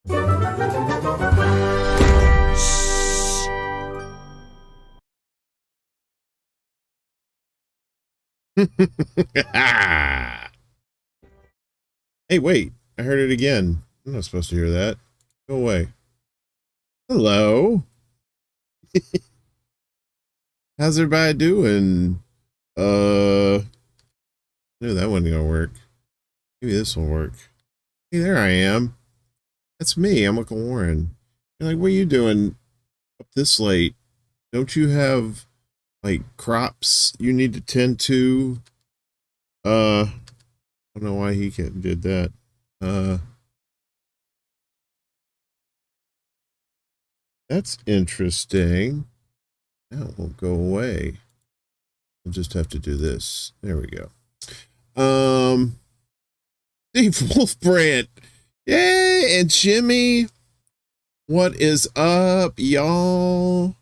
Hey, wait, I heard it again. I'm not supposed to hear that. Go away. Hello. How's everybody doing? I knew that wasn't gonna work. Maybe this will work. Hey, there I am. That's me. I'm Uncle Warren. You're like, what are you doing up this late? Don't you have like crops you need to tend to? I don't know why he did that. That's interesting. Now it won't go away. I'll just have to do this. There we go. Steve Wolfbrand. Yay! And Jimmy. What is up, y'all?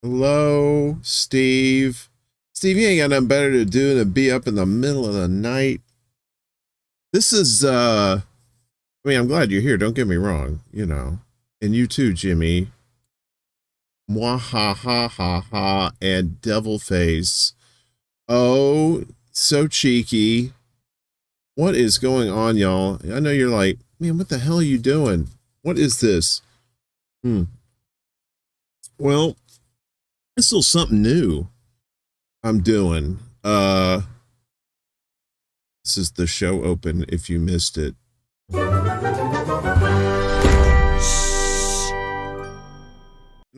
Hello, Steve. Steve, you ain't got nothing better to do than be up in the middle of the night. This is, I mean, I'm glad you're here. Don't get me wrong, you know. And you too, Jimmy. Mwahaha and Devil Face. Oh, so cheeky. What is going on, y'all? I know you're like, man, what the hell are you doing? What is this? Well, it's still something new I'm doing. This is the show open if you missed it.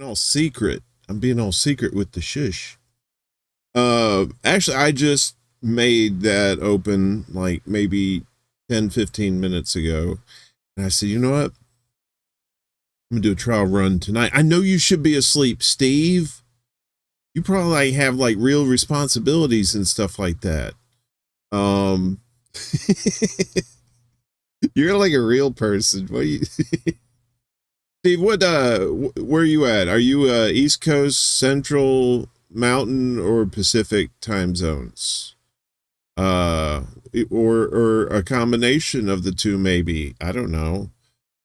All secret. I'm being all secret with the shush. Actually, I just made that open like maybe 10-15 minutes ago. And I said, you know what? I'm gonna do a trial run tonight. I know you should be asleep, Steve. You probably have like real responsibilities and stuff like that. You're like a real person. What you Steve, where are you at? Are you East Coast, Central, Mountain, or Pacific time zones? Or a combination of the two, maybe. I don't know.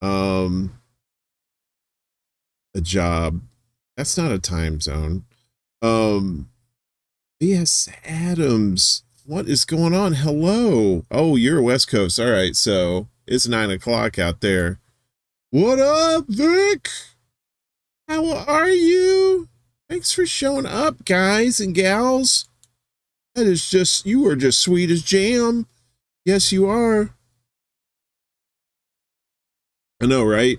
A job. That's not a time zone. B.S. Adams. What is going on? Hello. Oh, you're West Coast. All right, so it's 9 o'clock out there. What up, Vic? How are you? Thanks for showing up, guys and gals. That is just, you are just sweet as jam. Yes, you are. I know, right?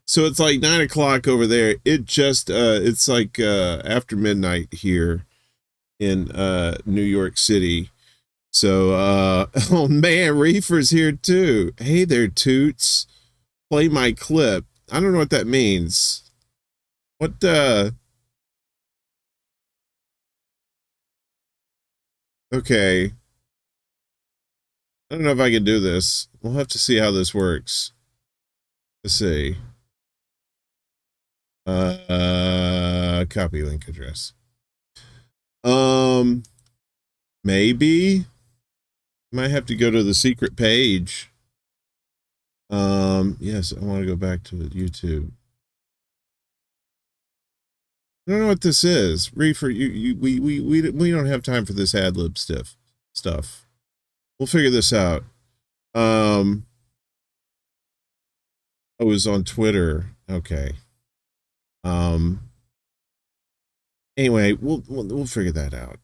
So it's like 9 o'clock over there. It just, it's like after midnight here in New York City. So, oh man, Reefer's here too. Hey there, Toots. Play my clip. I don't know what that means. What, okay. I don't know if I can do this. We'll have to see how this works. Let's see. Copy link address. Maybe. Might have to go to the secret page. Yes, I want to go back to YouTube. I don't know what this is. Reefer, we don't have time for this ad lib stuff. We'll figure this out. Oh, it was on Twitter. Okay. Anyway, we'll figure that out.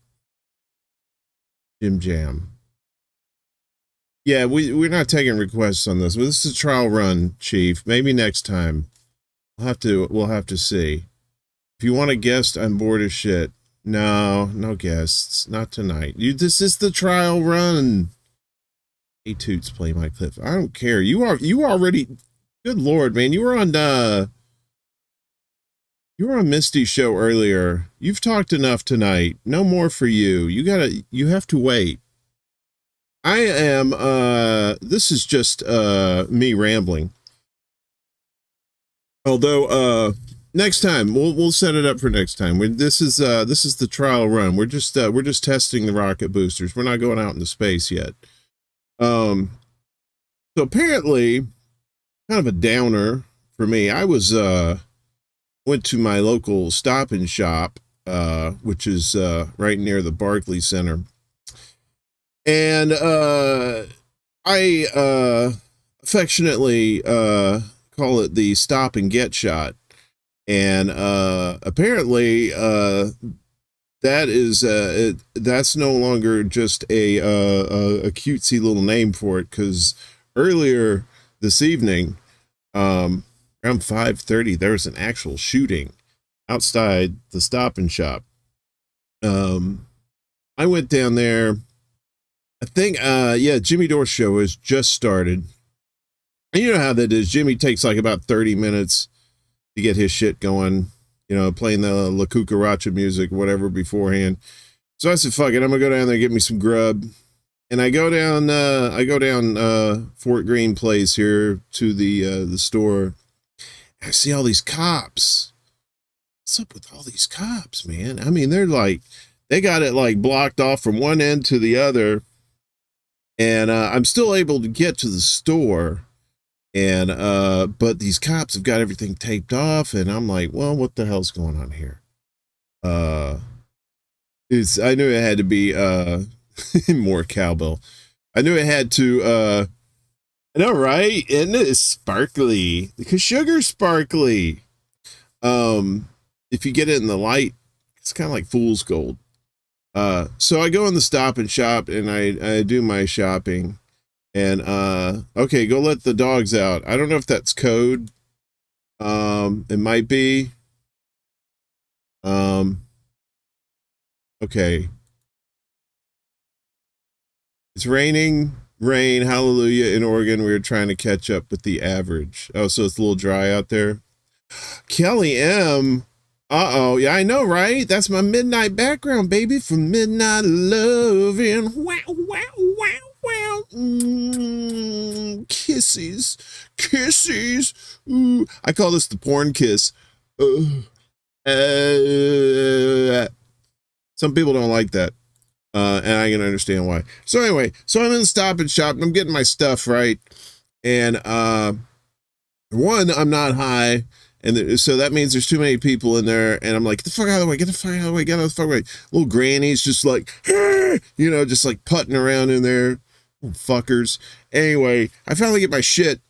Jim Jam. Yeah, we're not taking requests on this. But this is a trial run, Chief. Maybe next time. We'll have to see. If you want a guest, I'm bored as shit. No guests. Not tonight. This is the trial run. Hey Toots, play my clip. I don't care. You already, good Lord, man. You were on Misty's show earlier. You've talked enough tonight. No more for you. You have to wait. I am, this is just, me rambling. Although, next time we'll set it up for next time. This is the trial run. We're just testing the rocket boosters. We're not going out into space yet. So apparently kind of a downer for me. I was went to my local Stop and Shop, which is right near the Barclays Center, and I affectionately call it the Stop and Get Shot, and apparently that's no longer just a cutesy little name for it, because earlier this evening, around 5:30, there was an actual shooting outside the Stop and Shop. I went down there. I think Jimmy Dore's show has just started. And you know how that is. Jimmy takes like about 30 minutes to get his shit going, playing the La Cucaracha music, whatever, beforehand. So I said, fuck it, I'm gonna go down there and get me some grub. And I go down Fort Greene Place here to the store. I see all these cops. What's up with all these cops, man? I mean, they got it like blocked off from one end to the other. And I'm still able to get to the store. And but these cops have got everything taped off, and I'm like, well, what the hell's going on here? I knew it had to be more cowbell. I knew it had to I know, right? Isn't it sparkly? Because sugar's sparkly. If you get it in the light, it's kind of like fool's gold. So I go in the Stop and Shop and I do my shopping. And okay, go let the dogs out. I don't know if that's code. It might be. Okay. It's raining, rain, hallelujah in Oregon. We were trying to catch up with the average. Oh, so it's a little dry out there. Kelly M. Uh-oh. Yeah, I know, right? That's my midnight background, baby, from Midnight Loving. Wow, wow, wow. Well, kisses. Ooh, I call this the porn kiss. Some people don't like that, and I can understand why. So anyway, I'm in the Stop and Shop, and I'm getting my stuff right, and one, I'm not high, and so that means there's too many people in there, and I'm like, get the fuck out of the way, get the fuck out of the way, get out of the fuck way. Little grannies just like, just like putting around in there. Fuckers. Anyway, I finally get my shit,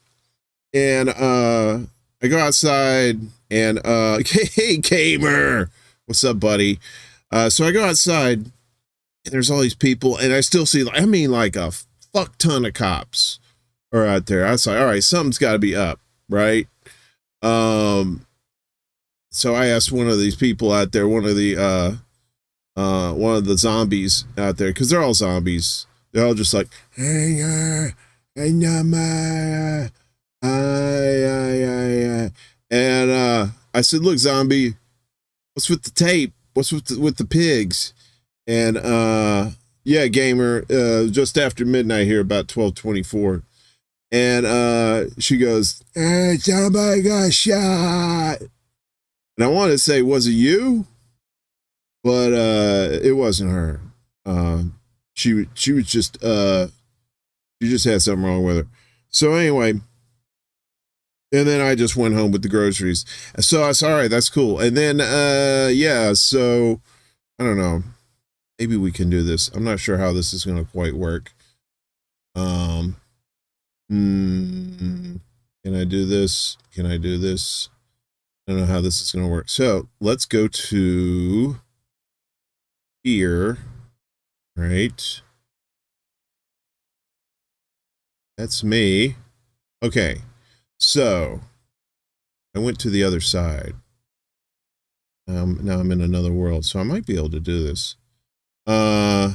and I go outside, and hey, Gamer, what's up, buddy? So I go outside, and there's all these people, and I still see, like a fuck ton of cops are out there. I was like, all right, something's got to be up, right? So I asked one of these people out there, one of the zombies out there, because they're all zombies. They're all just like, and I said, look, zombie, what's with the tape? What's with the pigs? And yeah, Gamer, just after midnight here, about 12:24. And she goes, somebody got shot. And I wanted to say, was it you? But it wasn't her. She was just she just had something wrong with her. So anyway, and then I just went home with the groceries. So I said, all right, that's cool. And then yeah, so I don't know. Maybe we can do this. I'm not sure how this is going to quite work. Can I do this? Can I do this? I don't know how this is going to work. So let's go to here. Right. That's me. Okay. So I went to the other side. Now I'm in another world, so I might be able to do this. So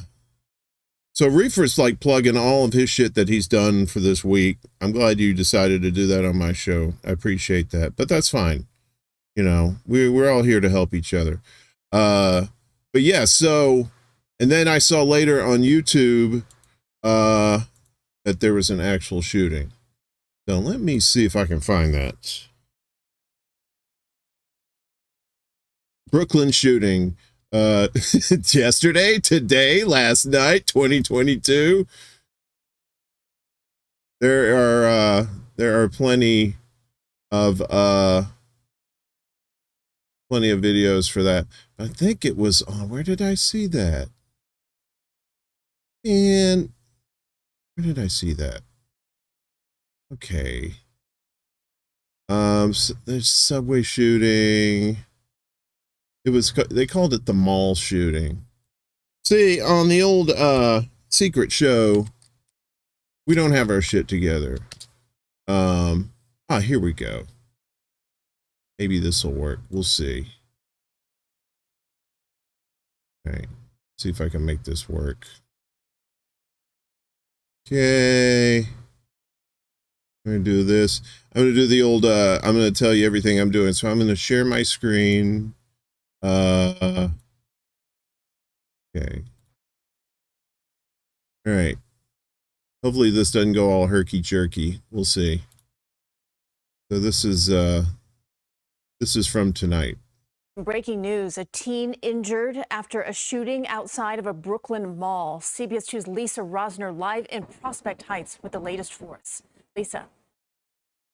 Reefer's like plugging all of his shit that he's done for this week. I'm glad you decided to do that on my show. I appreciate that, but that's fine. We're all here to help each other. But yeah, so, and then I saw later on YouTube, that there was an actual shooting. So let me see if I can find that. Brooklyn shooting. Yesterday, today, last night, 2022. There are there are plenty of videos for that. I think it was on, where did I see that? And where did I see that? Okay. So there's subway shooting. It was, they called it the mall shooting. See, on the old secret show, we don't have our shit together. Here we go. Maybe this will work. We'll see. Okay. See if I can make this work. Okay. I'm going to do this. I'm going to do the old, I'm going to tell you everything I'm doing. So I'm going to share my screen. Okay. All right. Hopefully this doesn't go all herky-jerky. We'll see. So this is from tonight. Breaking news, a teen injured after a shooting outside of a Brooklyn mall. CBS 2's Lisa Rosner live in Prospect Heights with the latest for us. Lisa.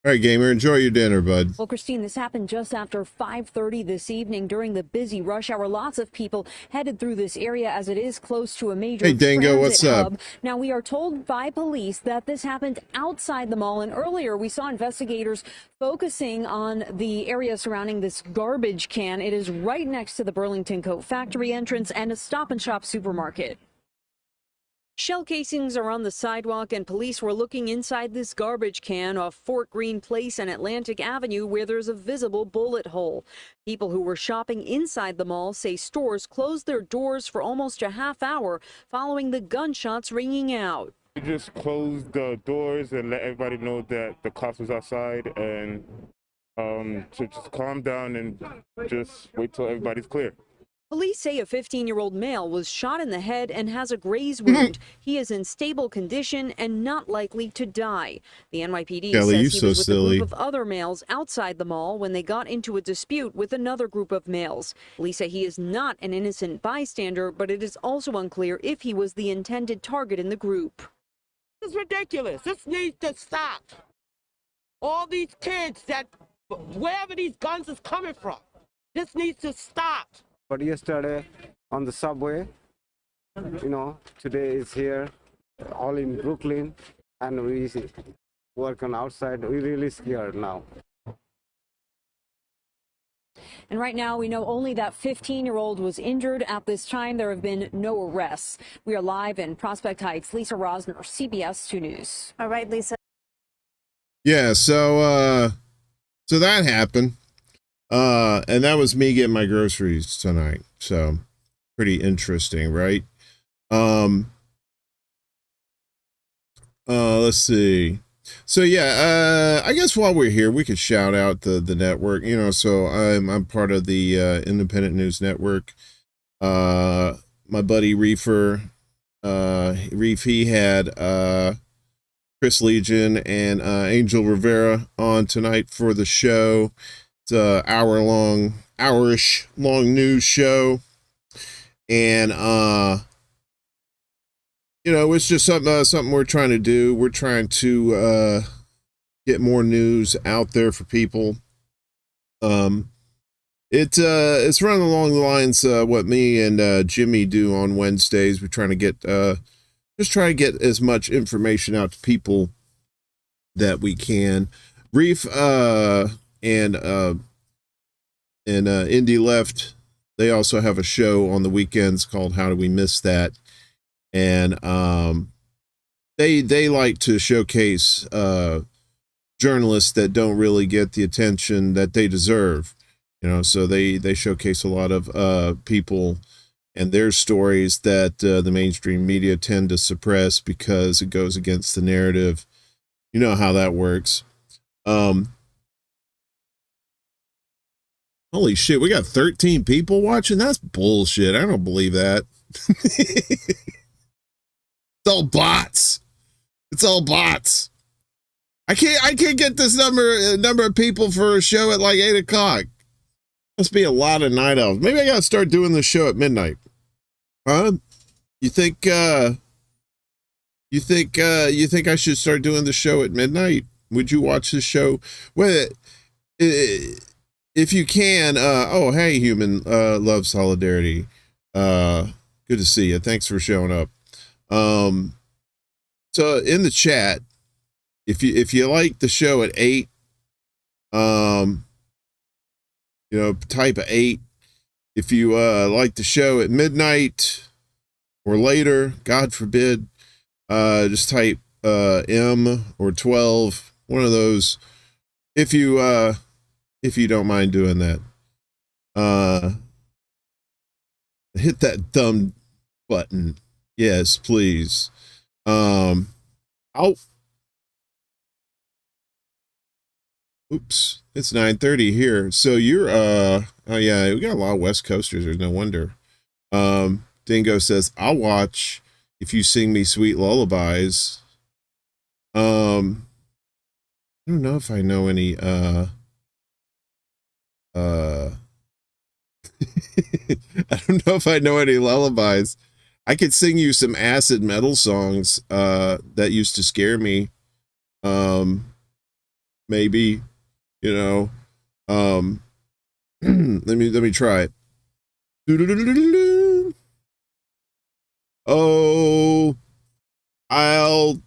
All right, gamer, enjoy your dinner, bud. Well, Christine, this happened just after 5:30 this evening during the busy rush hour. Lots of people headed through this area as it is close to a major Dingo, what's hub. up? Now, we are told by police that this happened outside the mall, and earlier we saw investigators focusing on the area surrounding this garbage can. It is right next to the Burlington Coat factory entrance and a Stop and Shop supermarket. Shell casings are on the sidewalk, and police were looking inside this garbage can off Fort Greene Place and Atlantic Avenue, where there's a visible bullet hole. People who were shopping inside the mall say stores closed their doors for almost a half hour following the gunshots ringing out. We just closed the doors and let everybody know that the cops was outside, and to just calm down and just wait till everybody's clear. Police say a 15-year-old male was shot in the head and has a graze wound. He is in stable condition and not likely to die. The NYPD says he was with a group of other males outside the mall when they got into a dispute with another group of males. Police say he is not an innocent bystander, but it is also unclear if he was the intended target in the group. This is ridiculous. This needs to stop. All these kids that, wherever these guns is coming from, this needs to stop. But yesterday on the subway, today is here, all in Brooklyn, and we work on outside. We're really scared now. And right now, we know only that 15-year-old was injured. At this time, there have been no arrests. We are live in Prospect Heights. Lisa Rosner, CBS 2 News. All right, Lisa. Yeah, so that happened. And that was me getting my groceries tonight. So pretty interesting, right? Let's see. So yeah, I guess while we're here, we could shout out the network, so I'm part of the Independent News Network. My buddy Reefer, he had Chris Legion and Angel Rivera on tonight for the show. It's a hour-ish long news show. And, it's just something we're trying to do. We're trying to get more news out there for people. It's running along the lines what me and Jimmy do on Wednesdays. We're trying to get as much information out to people that we can. Reef and Indie Left, they also have a show on the weekends called How Do We Miss That? And they like to showcase journalists that don't really get the attention that they deserve, so they showcase a lot of people and their stories that the mainstream media tend to suppress because it goes against the narrative. You know how that works. Holy shit, we got 13 people watching? That's bullshit. I don't believe that. It's all bots. It's all bots. I can't get this number of people for a show at like 8 o'clock. Must be a lot of night owls. Maybe I gotta start doing this show at midnight. Huh? You think I should start doing the show at midnight? Would you watch this show? Well, if you can, oh, hey, human, love solidarity. Good to see you. Thanks for showing up. So in the chat, if you like the show at 8, type 8. If you like the show at midnight or later, God forbid, just type M or 12, one of those. If you don't mind doing that, hit that thumb button. Yes, please. Oops, it's 9:30 here. So you're oh yeah, we got a lot of West Coasters. There's no wonder. Dingo says, I'll watch if you sing me sweet lullabies. I don't know if I know any I don't know if I know any lullabies. I could sing you some acid metal songs that used to scare me. Maybe, let me try it. Oh, I'll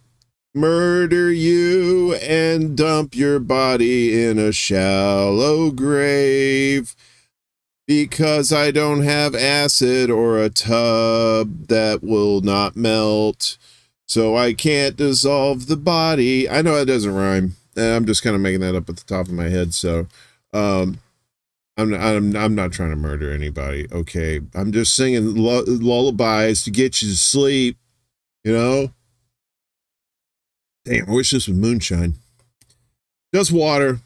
murder you and dump your body in a shallow grave because I don't have acid or a tub that will not melt, so I can't dissolve the body. I know that doesn't rhyme. I'm just kind of making that up at the top of my head. So, I'm not trying to murder anybody. Okay. I'm just singing lullabies to get you to sleep, Damn, I wish this was moonshine. Just water.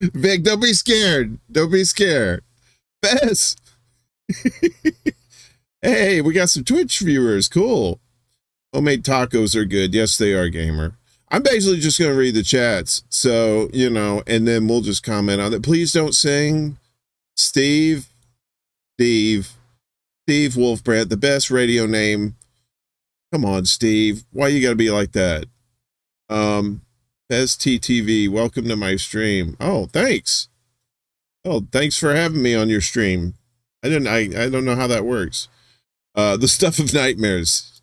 Vic, don't be scared. Don't be scared. Bess. Hey, we got some Twitch viewers. Cool. Homemade tacos are good. Yes, they are, gamer. I'm basically just going to read the chats. So, and then we'll just comment on it. Please don't sing. Steve Wolfbrandt, the best radio name. Come on, Steve. Why you got to be like that? STTV, welcome to my stream. Oh, thanks. Oh, thanks for having me on your stream. I don't know how that works. The stuff of nightmares.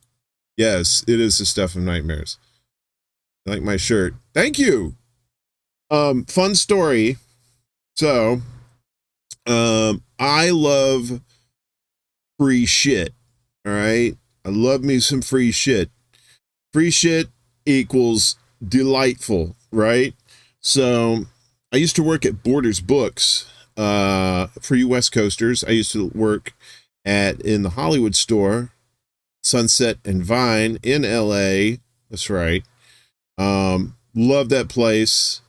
Yes, it is the stuff of nightmares. I like my shirt. Thank you. Fun story. So, I love free shit. All right. I love me some free shit. Free shit equals delightful, right? So I used to work at Borders Books. For you West Coasters, I used to work in the Hollywood store, Sunset and Vine in LA. That's right. Love that place.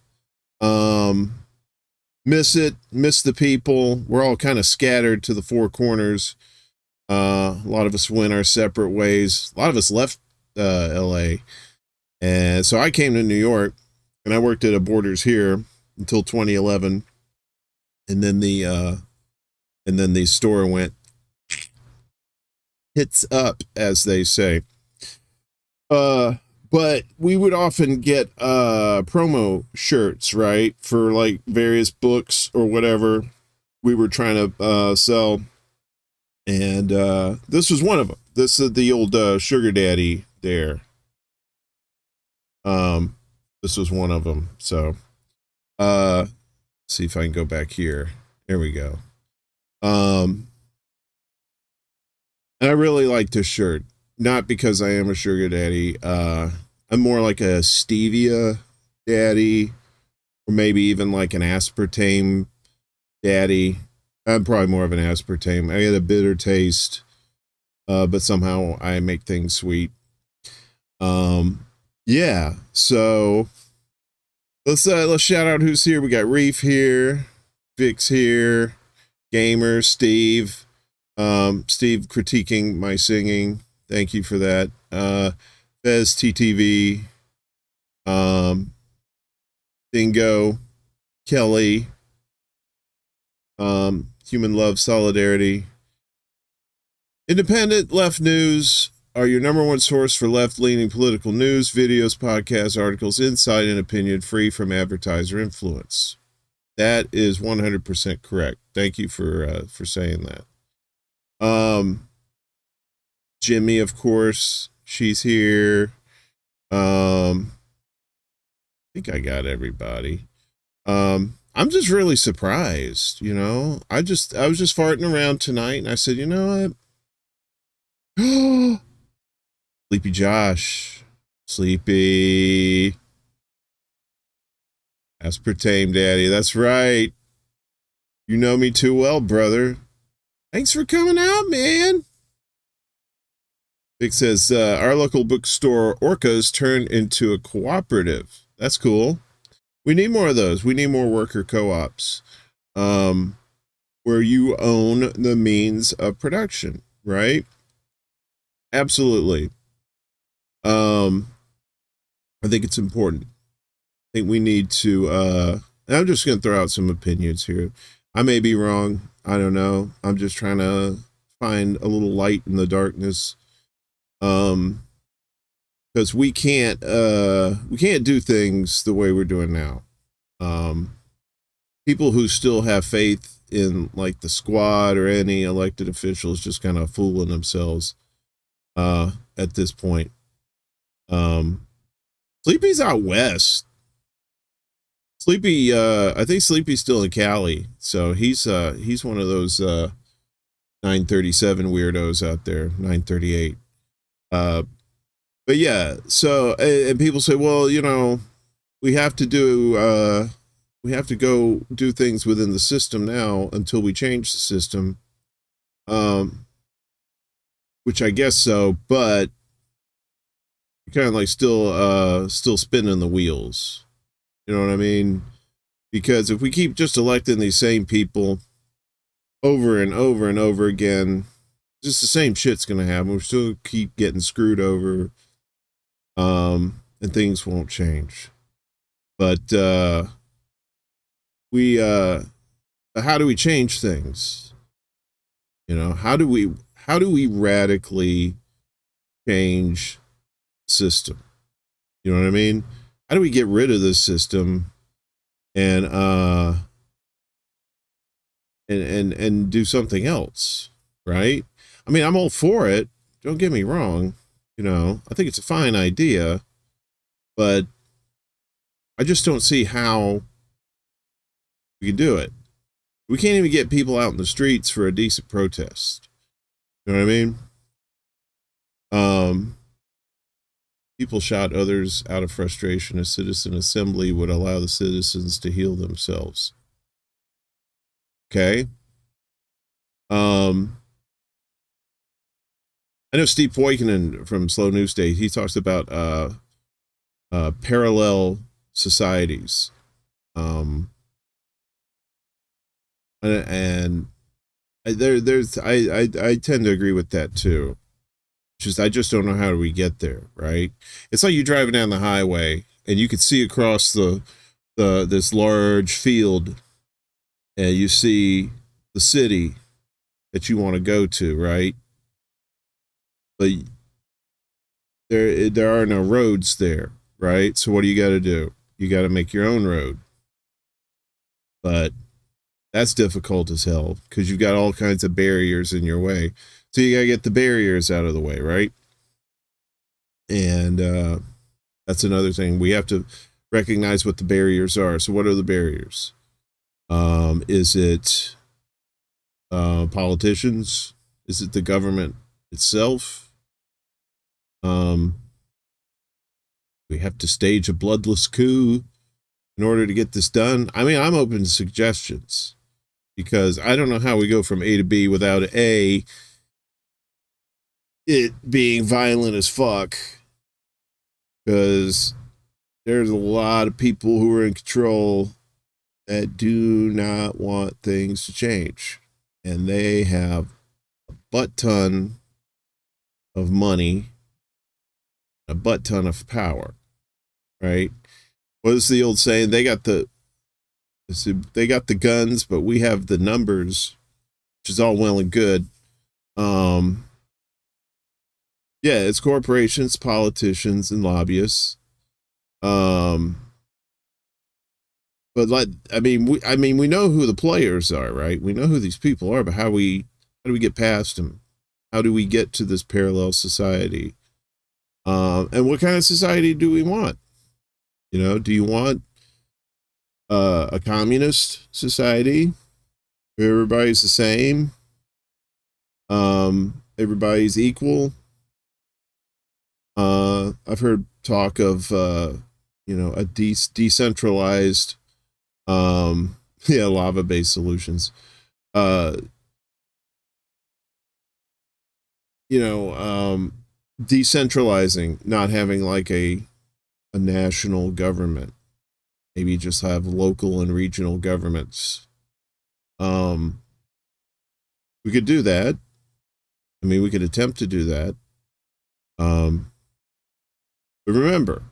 Miss it, miss the people. We're all kind of scattered to the four corners. A lot of us went our separate ways. A lot of us left LA. And so I came to New York and I worked at a Borders here until 2011. And then the store went hits up, as they say. But we would often get promo shirts, right? For like various books or whatever we were trying to sell. And this was one of them. This is the old sugar daddy there. This was one of them. So see if I can go back here. There we go. And I really like this shirt. Not because I am a sugar daddy. I'm more like a stevia daddy, or maybe even like an aspartame daddy. I'm probably more of an aspartame. I get a bitter taste, but somehow I make things sweet. Yeah. So let's shout out who's here. We got Reef here, Vic's here, Gamer, Steve. Steve critiquing my singing. Thank you for that. Fez TTV, Dingo, Kelly, Human Love Solidarity, Independent Left News, are your number one source for left-leaning political news, videos, podcasts, articles, insight, and opinion free from advertiser influence. That is 100% correct. Thank you for saying that. Jimmy, of course, she's here. I think I got everybody. I'm just really surprised, you know. I was just farting around tonight and I said, you know what? Sleepy Josh. Sleepy. Aspartame Daddy. That's right. You know me too well, brother. Thanks for coming out, man. Vic says, our local bookstore Orcas turned into a cooperative. That's cool. We need more of those. We need more worker co-ops, where you own the means of production, right? Absolutely. I think it's important. I think we need to, I'm just going to throw out some opinions here. I may be wrong. I don't know. I'm just trying to find a little light in the darkness. Because we can't do things the way we're doing now. People who still have faith in like the squad or any elected officials just kind of fooling themselves at this point. Sleepy's out west. Sleepy, I think Sleepy's still in Cali, so he's one of those 937 weirdos out there, 938. But yeah, so and people say, well, you know, we have to go do things within the system now until we change the system. Which I guess so, but you're kind of like still spinning the wheels. You know what I mean? Because if we keep just electing these same people over and over and over again, just the same shit's going to happen. We're still keep getting screwed over, and things won't change. But how do we change things? You know, how do we radically change the system? You know what I mean? How do we get rid of this system and do something else, right? I mean, I'm all for it. Don't get me wrong. You know, I think it's a fine idea, but I just don't see how we can do it. We can't even get people out in the streets for a decent protest. You know what I mean? People shot others out of frustration. A citizen assembly would allow the citizens to heal themselves. Okay. I know Steve Poikonen from Slow News Day, he talks about parallel societies. And I tend to agree with that too. I just don't know how do we get there, right? It's like you driving down the highway and you could see across this large field and you see the city that you want to go to, right? But there are no roads there, right? So what do you got to do? You got to make your own road. But that's difficult as hell because you've got all kinds of barriers in your way. So you got to get the barriers out of the way, right? And that's another thing. We have to recognize what the barriers are. So what are the barriers? Is it politicians? Is it the government itself? We have to stage a bloodless coup in order to get this done. I mean, I'm open to suggestions because I don't know how we go from A to B without it being violent as fuck, because there's a lot of people who are in control that do not want things to change, and they have a butt ton of money, a butt ton of power, right? What is the old saying? They got the guns, but we have the numbers, which is all well and good. Yeah, it's corporations, politicians, and lobbyists. But we know who the players are, right? We know who these people are, but how do we get past them? How do we get to this parallel society? And what kind of society do we want? You know, do you want a communist society where everybody's the same? Everybody's equal. I've heard talk of a decentralized lava-based solutions. Decentralizing, not having like a national government. Maybe just have local and regional governments. We could do that. I mean, we could attempt to do that. But remember,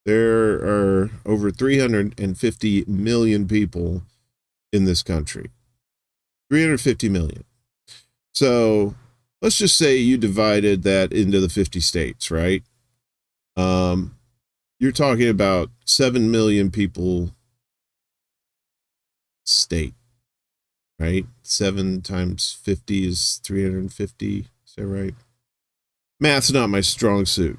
there are over 350 million people in this country. 350 million. So let's just say you divided that into the 50 states, right? You're talking about 7 million people state, right? 7 times 50 is 350. Is that right? Math's not my strong suit.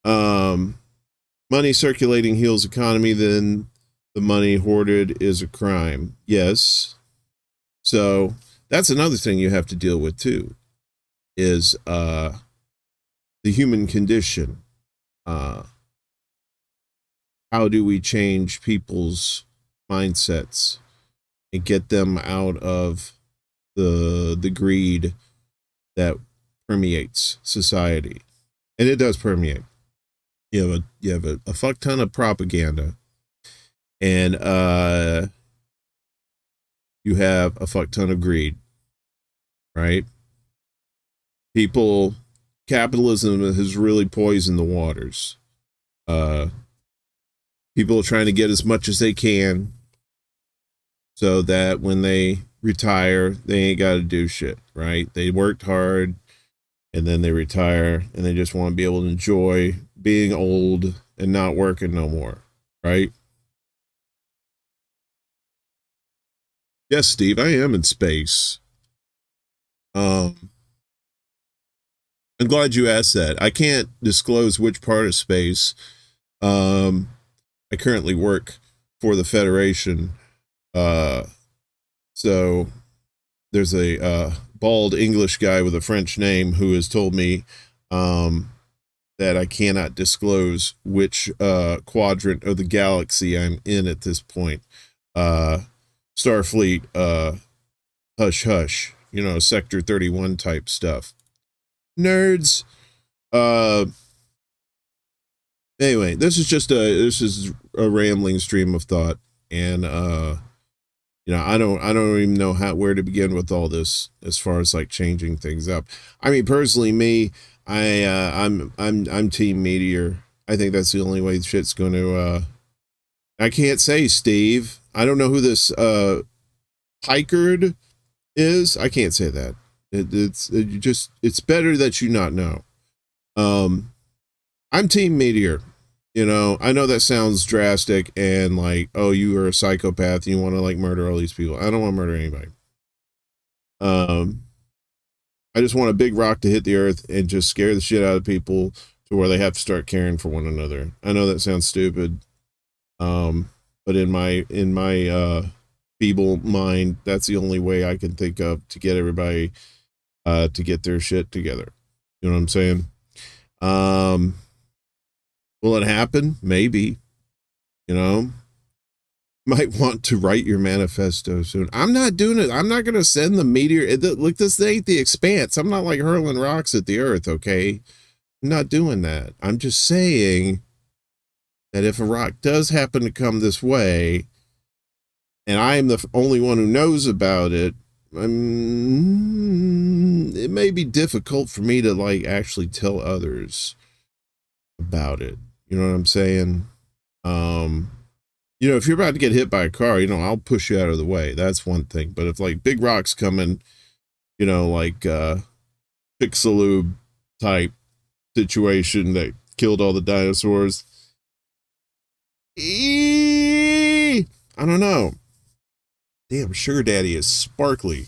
Money circulating heals economy, then the money hoarded is a crime. Yes. So that's another thing you have to deal with too, is the human condition. How do we change people's mindsets and get them out of the greed that permeates society? And it does permeate. You have a fuck ton of propaganda, and you have a fuck ton of greed, right? Capitalism has really poisoned the waters. People are trying to get as much as they can so that when they retire, they ain't got to do shit, right? They worked hard and then they retire and they just want to be able to enjoy being old and not working no more, right? Yes, Steve, I am in space. I'm glad you asked that. I can't disclose which part of space. I currently work for the Federation. So there's a bald English guy with a French name who has told me that I cannot disclose which quadrant of the galaxy I'm in at this point. Starfleet, hush hush, Sector 31 type stuff. Nerds. Anyway, this is a rambling stream of thought, and I don't even know where to begin with all this as far as like changing things up. I mean, personally, me, I'm Team Meteor. I think that's the only way shit's going to. I can't say, Steve. I don't know who this Pikard is. I can't say that. It's better that you not know. I'm Team Meteor. I know that sounds drastic and like, oh, you are a psychopath. You want to like murder all these people. I don't want to murder anybody. I just want a big rock to hit the earth and just scare the shit out of people to where they have to start caring for one another. I know that sounds stupid. But in my feeble mind, that's the only way I can think of to get everybody to get their shit together. You know what I'm saying? Will it happen? Maybe. Might want to write your manifesto soon. I'm not doing it. I'm not going to send the meteor. Look, this ain't the Expanse. I'm not like hurling rocks at the earth, okay? I'm not doing that. I'm just saying that if a rock does happen to come this way, and I am the only one who knows about it, it may be difficult for me to like actually tell others about it. You know what I'm saying? If you're about to get hit by a car, I'll push you out of the way. That's one thing. But if like big rocks coming, like Pixeloob type situation that killed all the dinosaurs. I don't know. Damn, Sugar Daddy is sparkly.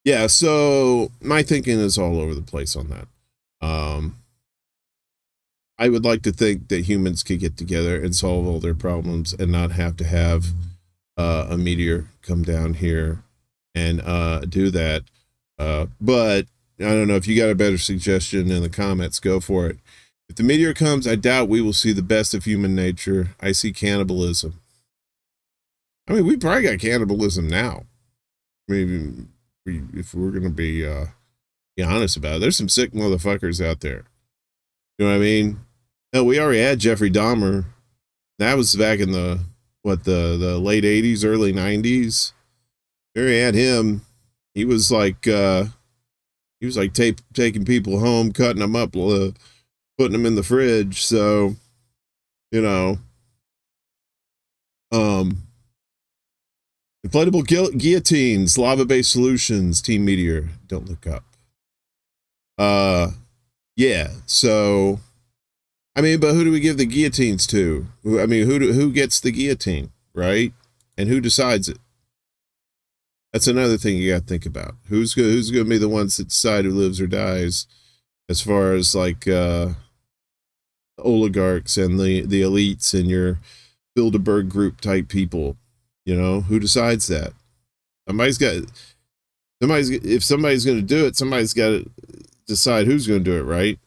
Yeah, so my thinking is all over the place on that. I would like to think that humans could get together and solve all their problems and not have to have a meteor come down here and do that. But I don't know if you got a better suggestion in the comments, go for it. If the meteor comes, I doubt we will see the best of human nature. I see cannibalism. I mean, we probably got cannibalism now. Maybe if we're going to be honest about it, there's some sick motherfuckers out there. You know what I mean? Hell, we already had Jeffrey Dahmer. That was back in the late 80s, early 90s. We already had him. He was like taking people home, cutting them up, putting them in the fridge. So, you know, inflatable guillotines, lava-based solutions, Team Meteor. Don't look up. Yeah. So, I mean, but who do we give the guillotines to? I mean, who gets the guillotine, right? And who decides it? That's another thing you got to think about. Who's going to be the ones that decide who lives or dies, as far as like oligarchs and the elites and your Bilderberg group type people? You know, who decides that? If somebody's going to do it, somebody's got to decide who's going to do it, right?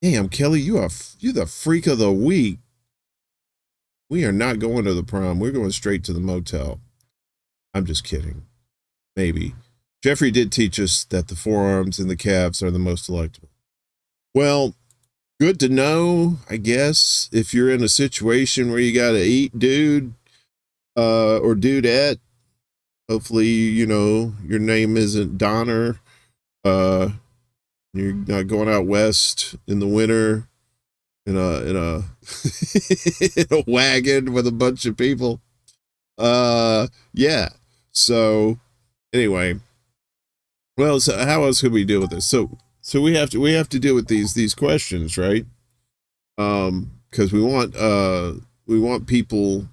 Damn, Kelly, you the freak of the week. We are not going to the prom. We're going straight to the motel. I'm just kidding. Maybe. Jeffrey did teach us that the forearms and the calves are the most delectable. Well, good to know, I guess, if you're in a situation where you got to eat, dude, or dudette. Hopefully, you know, your name isn't Donner. You're not going out west in the winter in a in a wagon with a bunch of people. Yeah. So anyway, well, so how else could we deal with this? So we have to deal with these questions, right? Because we want people,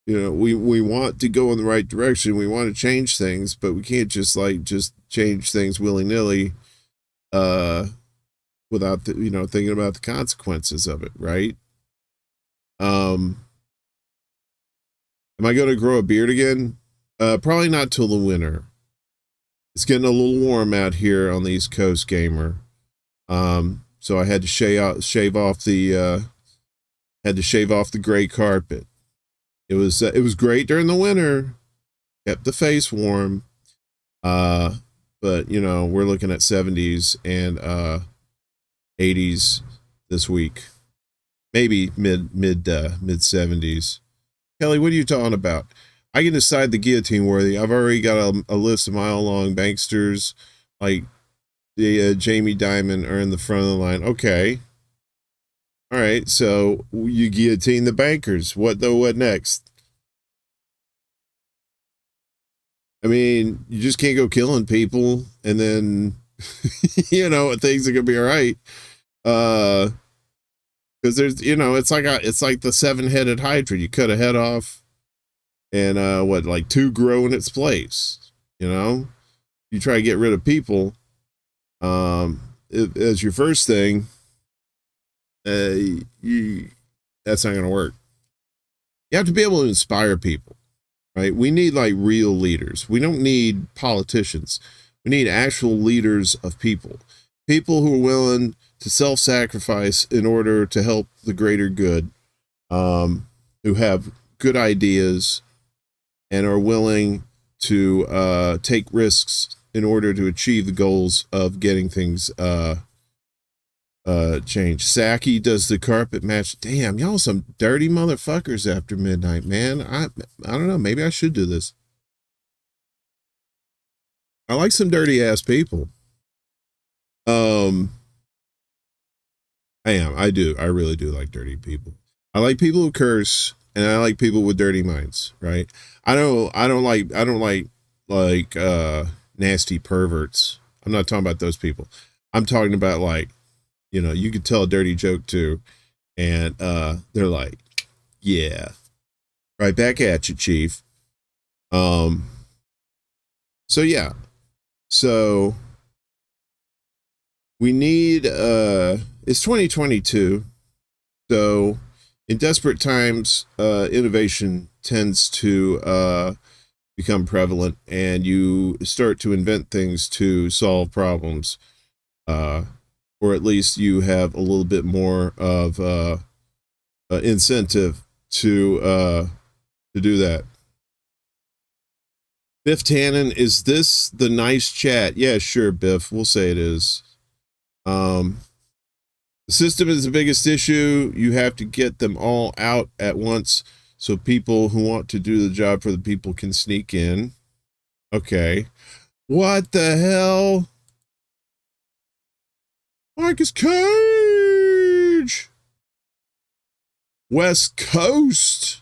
you know, we want to go in the right direction. We want to change things, but we can't just change things willy-nilly without thinking about the consequences of it, right? Am I going to grow a beard again? Probably not till the winter. It's getting a little warm out here on the East Coast, gamer. So I had to shave off the gray carpet. It was great during the winter, kept the face warm. But you know, we're looking at 70s and 80s this week, maybe mid 70s. Kelly, what are you talking about? I can decide the guillotine worthy. I've already got a list of mile-long banksters, like the Jamie Dimon are in the front of the line. Okay. All right, so you guillotine the bankers. What next? I mean, you just can't go killing people and then, you know, things are going to be all right. Because there's, you know, it's like the 7-headed hydra. You cut a head off and like 2 grow in its place. You know, you try to get rid of people as your first thing. That's not going to work. You have to be able to inspire people, right? We need like real leaders. We don't need politicians. We need actual leaders of people who are willing to self-sacrifice in order to help the greater good, who have good ideas and are willing to take risks in order to achieve the goals of getting things changed. Saki does the carpet match. Damn, y'all some dirty motherfuckers after midnight, man. I don't know. Maybe I should do this. I like some dirty ass people. I do. I really do like dirty people. I like people who curse, and I like people with dirty minds, right? I don't like nasty perverts. I'm not talking about those people. I'm talking about like, you know, you could tell a dirty joke to, and they're like, yeah, right back at you, Chief. So yeah. So we need it's 2022. So in desperate times, innovation tends to become prevalent, and you start to invent things to solve problems, or at least you have a little bit more of incentive to do that. Biff Tannen, is this the nice chat? Yeah, sure, Biff. We'll say it is. The system is the biggest issue. You have to get them all out at once so people who want to do the job for the people can sneak in. Okay. What the hell? Marcus Cage! West Coast!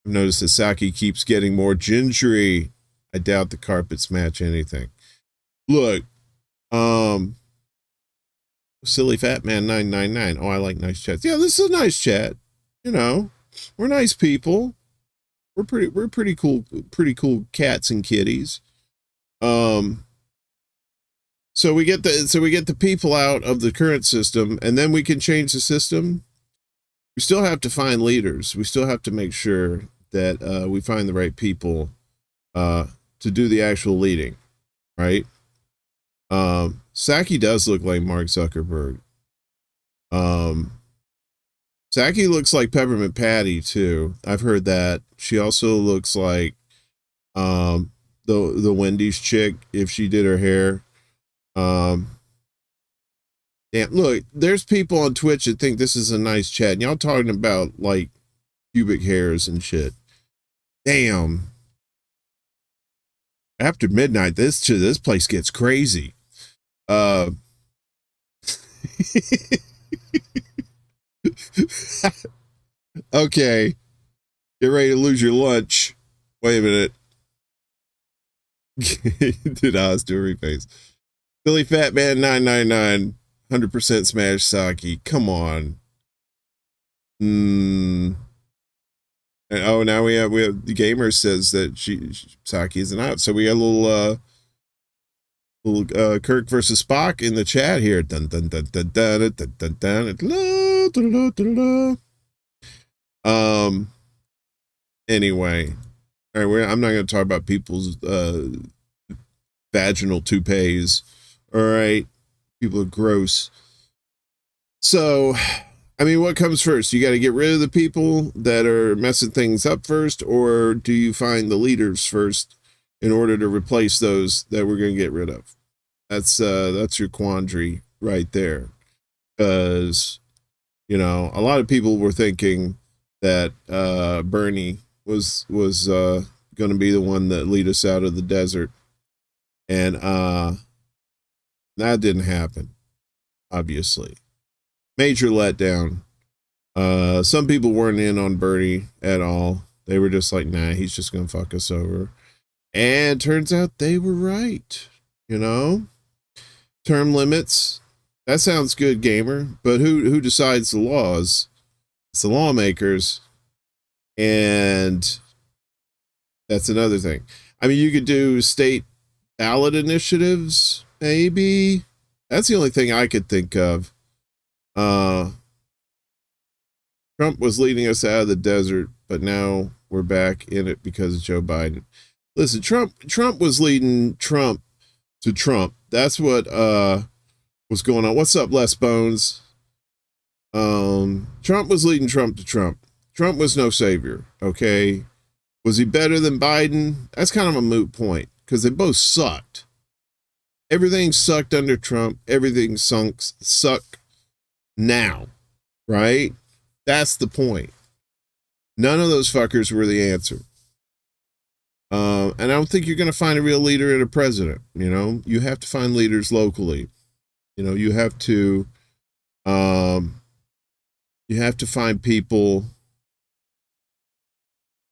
I've noticed that Saki keeps getting more gingery. I doubt the carpets match anything. Look, Silly Fat Man 999. Oh, I like nice chats. Yeah, this is a nice chat. You know, we're nice people. We're pretty cool cats and kitties. So we get the people out of the current system, and then we can change the system. We still have to find leaders. We still have to make sure that we find the right people to do the actual leading, right? Saki does look like Mark Zuckerberg. Saki looks like Peppermint Patty too. I've heard that. She also looks like the Wendy's chick if she did her hair. And look, there's people on Twitch that think this is a nice chat. And y'all talking about like pubic hairs and shit. Damn. After midnight, this place gets crazy. Okay. Get ready to lose your lunch. Wait a minute. Did Oz do a reface? Billy Fat Man 999. 100% smash Saki. Come on. And oh, now we have the gamer says that Saki isn't out. So we got a little Kirk versus Spock in the chat here. Dun dun dun dun dun dun dun dun dun. Anyway, all right, I'm not going to talk about people's vaginal toupees. All right, people are gross. So, I mean, what comes first? You got to get rid of the people that are messing things up first, or do you find the leaders first in order to replace those that we're going to get rid of? That's your quandary right there. Because, you know, a lot of people were thinking that Bernie was going to be the one that lead us out of the desert. And that didn't happen, obviously. Major letdown. Some people weren't in on Bernie at all. They were just like, nah, he's just going to fuck us over. And turns out they were right, you know? Term limits. That sounds good, gamer. But who decides the laws? It's the lawmakers. And that's another thing. I mean, you could do state ballot initiatives, maybe. That's the only thing I could think of. Trump was leading us out of the desert, but now we're back in it because of Joe Biden. Listen, Trump was leading Trump to Trump. That's what was going on. What's up, Les Bones? Trump was leading Trump to Trump. Trump was no savior, okay? Was he better than Biden? That's kind of a moot point because they both sucked. Everything sucked under Trump. Everything suck now, right? That's the point. None of those fuckers were the answer. And I don't think you're going to find a real leader and a president. You know, you have to find leaders locally. You know, you have to find people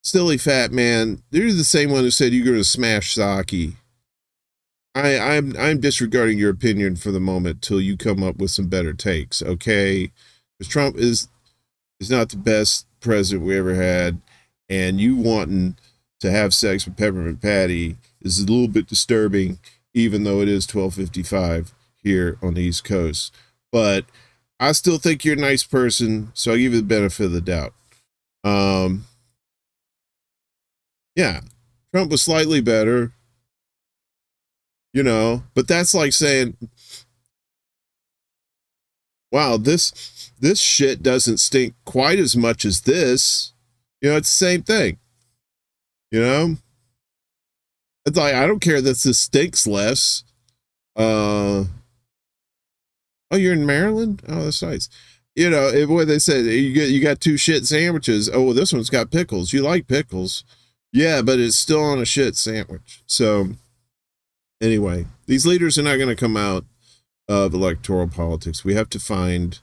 silly fat man, you're the same one who said you're going to smash Psaki. I'm disregarding your opinion for the moment till you come up with some better takes, okay? Because Trump is not the best president we ever had, and you wanting to have sex with Peppermint Patty is a little bit disturbing, even though it is 12:55 here on the East Coast. But I still think you're a nice person, so I'll give you the benefit of the doubt. Yeah, Trump was slightly better, but that's like saying, wow, this shit doesn't stink quite as much as this. It's the same thing. It's like, I don't care that this stinks less. Oh, you're in Maryland? Oh, that's nice. What they said, you got 2 shit sandwiches. Oh, well, this one's got pickles. You like pickles. Yeah, but it's still on a shit sandwich. So anyway, these leaders are not going to come out of electoral politics. We have to find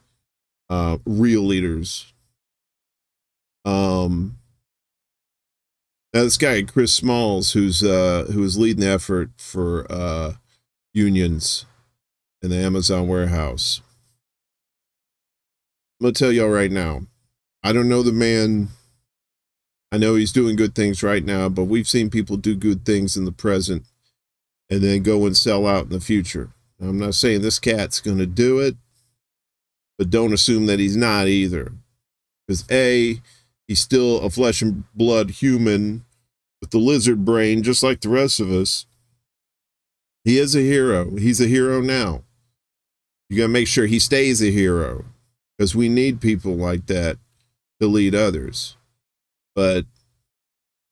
real leaders. Now this guy Chris Smalls, who's leading the effort for unions in the Amazon warehouse. I'm gonna tell y'all right now, I don't know the man. I know he's doing good things right now, but we've seen people do good things in the present and then go and sell out in the future. Now, I'm not saying this cat's going to do it, but don't assume that he's not either. Because A, he's still a flesh and blood human with the lizard brain, just like the rest of us. He is a hero. He's a hero now. You got to make sure he stays a hero, because we need people like that to lead others. But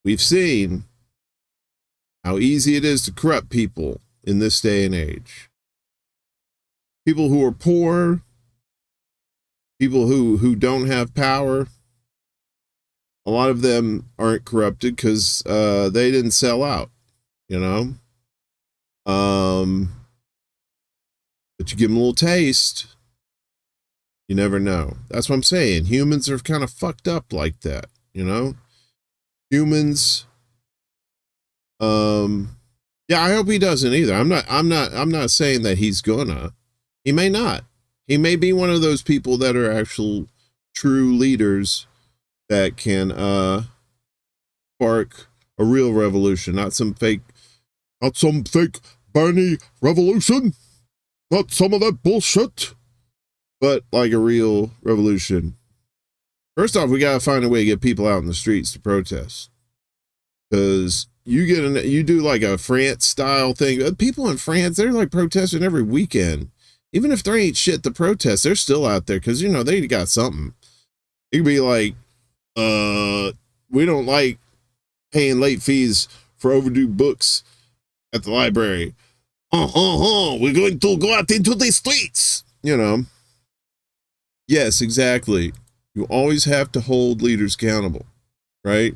we've seen how easy it is to corrupt people in this day and age. People who are poor, people who don't have power, a lot of them aren't corrupted because they didn't sell out, But you give them a little taste, you never know. That's what I'm saying. Humans are kind of fucked up like that. Humans. Yeah, I hope he doesn't either. I'm not saying that he's gonna. He may not. He may be one of those people that are actual true leaders that can spark a real revolution, not some fake Bernie revolution, not some of that bullshit, but like a real revolution. First off, we gotta find a way to get people out in the streets to protest, because you do like a France style thing. People in France, they're like protesting every weekend, even if there ain't shit to protest. They're still out there because they got something. It could be like, we don't like paying late fees for overdue books at the library. We're going to go out into the streets. Yes, exactly. You always have to hold leaders accountable, right?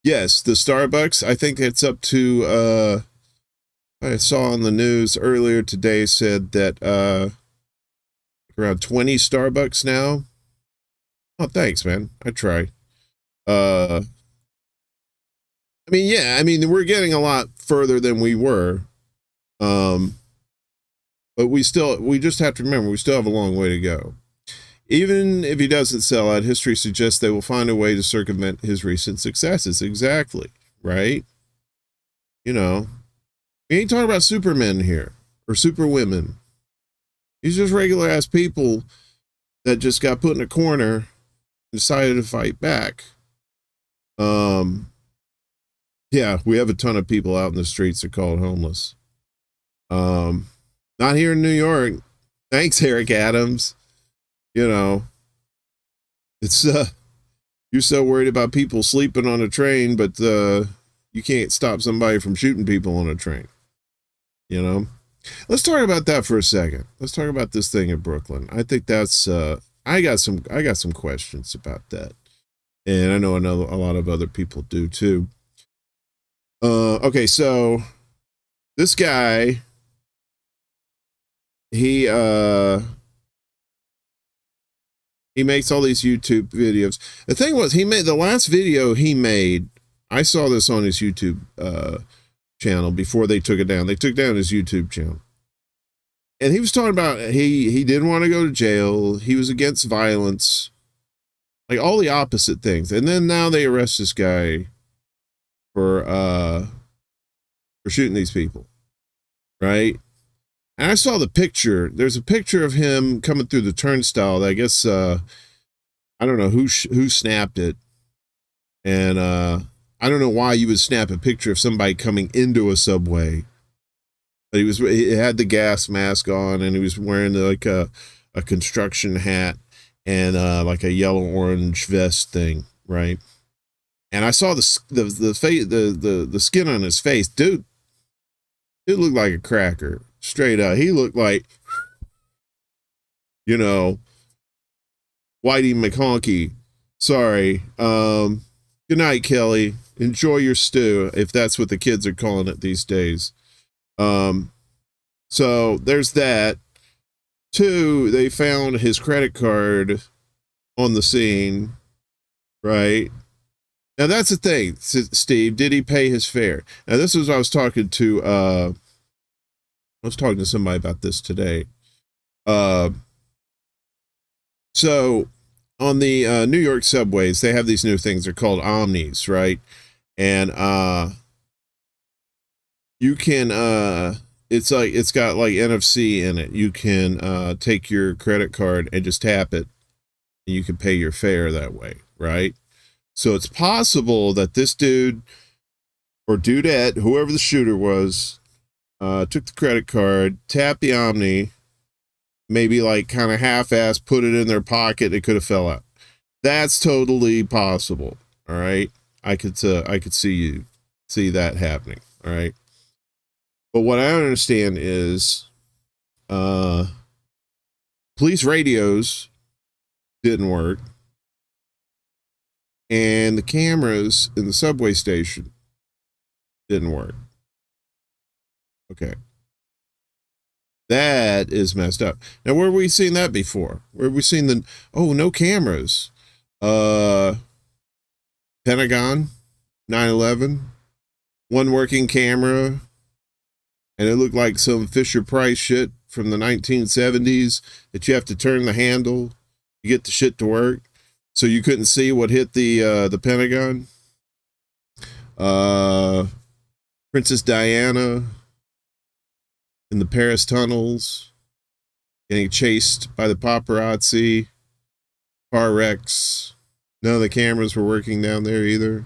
Yes, the Starbucks, I think it's up to, I saw on the news earlier today said that around 20 Starbucks now. Oh, thanks, man. I try. We're getting a lot further than we were. But we just have to remember, we still have a long way to go. Even if he doesn't sell out, history suggests they will find a way to circumvent his recent successes. Exactly. Right? We ain't talking about supermen here or superwomen. These are just regular ass people that just got put in a corner and decided to fight back. Yeah, we have a ton of people out in the streets that are called homeless. Not here in New York. Thanks, Eric Adams. It's you're so worried about people sleeping on a train, but you can't stop somebody from shooting people on a train. Let's talk about that for a second. Let's talk about this thing in Brooklyn. I think that's I got some questions about that, and I know a lot of other people do too. Okay, so this guy, he He makes all these YouTube videos. The thing was, he made the last video he made. I saw this on his YouTube channel before they took it down. They took down his YouTube channel. And he was talking about he didn't want to go to jail. He was against violence. Like all the opposite things. And then now they arrest this guy for shooting these people. Right? And I saw the picture. There's a picture of him coming through the turnstile. I guess I don't know who snapped it. And I don't know why you would snap a picture of somebody coming into a subway. But he had the gas mask on, and he was wearing like a construction hat and like a yellow orange vest thing, right? And I saw the skin on his face, dude. It looked like a cracker, straight up. He looked like, you know, Whitey McHonky. Sorry. Good night, Kelly. Enjoy your stew, if that's what the kids are calling it these days. So there's that. 2, they found his credit card on the scene, right? Now that's the thing, Steve. Did he pay his fare? Now this was I was talking to somebody about this today. So on the New York subways, they have these new things. They're called Omnis, right? And you can it's got like NFC in it. You can take your credit card and just tap it, and you can pay your fare that way, right? So it's possible that this dude or dudette, whoever the shooter was, took the credit card, tapped the Omni, maybe like kind of half-ass put it in their pocket. It could have fell out. That's totally possible. All right, I could see that happening. All right. But what I don't understand is police radios didn't work, and the cameras in the subway station didn't work. Okay. That is messed up. Now, where have we seen that before? Where have we seen no cameras? Pentagon, 9/11, one working camera. And it looked like some Fisher-Price shit from the 1970s that you have to turn the handle to get the shit to work. So you couldn't see what hit the Pentagon. Princess Diana in the Paris tunnels, getting chased by the paparazzi, car wrecks. None of the cameras were working down there either.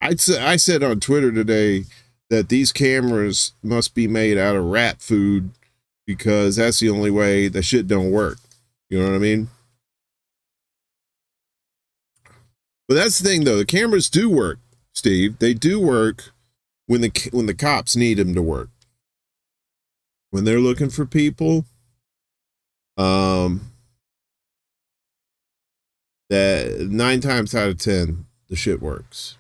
I said on Twitter today that these cameras must be made out of rat food, because that's the only way the shit don't work. You know what I mean? But that's the thing, though. The cameras do work, Steve. They do work when the cops need them to work. When they're looking for people, that 9 times out of 10, the shit works.